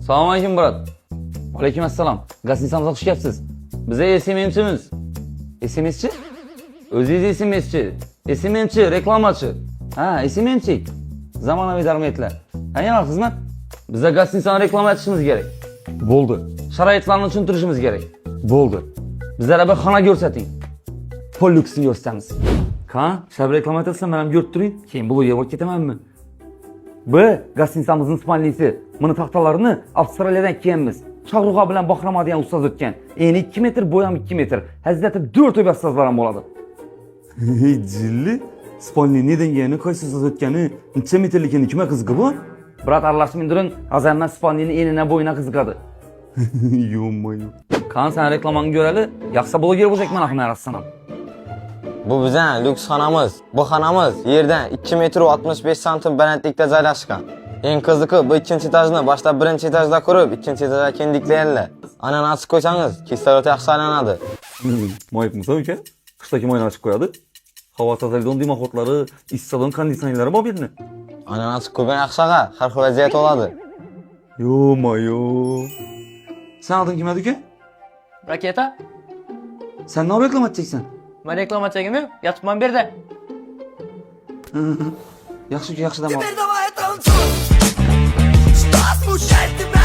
Assalomu alaykum brat. Alaykum assalom. Gazinisamizga xush kelibsiz. Bize SMM'chimiz. SMS'chi? O'zingiz SMS'chi. SMM'chi, reklamachi. Ha, SMM'chi. Zamonaviy daromedlar. Ha, yana xizmat. Bize gazinisani reklama etishimiz kerak. Bo'ldi. Sharoitlarni tushuntirishimiz kerak. Bo'ldi. Bizlarga bir xona ko'rsating. Polluksni ko'rsatamiz. Qani, shab reklama etilsa, men ham ko'rib turing. Keyin bloger bo'lib ketamanmi? Gazinisamizning sponsori. Buni taxtalarini Avstraliyadan kelganmiz. Chaqruqa bilan Bahramov degan ustoz o'tgan. Eni 2 metr, bo'yam 2 metr. Hazrati 4 oy ustozlar ham bo'ladi. Jilli. Sponsor neden geleni, qaysi ustoz o'tgani, necha metrlikini kimga qiziqi bu? Brat aralashib indiring, azamdan sponsorning enine bo'yina qiziqadi. Yo'q. Qani sen reklamani ko'rali, yaxshi bloger bo'lsak mana arassanam. Bu bizning lüks xonamiz. Bu xonamiz yerdan 2 metr 65 santim balandlikda joylashgan. Eng qiziqi bu ikkinchi etajni boshlab birinchi etajda qurib, ikkinchi etajga kendiklaydilar. Anani ochib qo'ysangiz, kislorod yaxshi aylanadi. Moyibmisan uka? Qishdagi moyni ochib qo'yadi. Havo tozalagan dimoxotlari, issiqlik konditsionerlari bor yerni. Anani ochib qo'ygan yaxshiga har xil vaziyat oladi. Yo. Sen adın kim uka? Raketa. Sen ne reklama edeceksin? Ben reklama çekimi yatmam bir de. Yaxshi dam ol. Теперь давай танцуй. Что смущает тебя?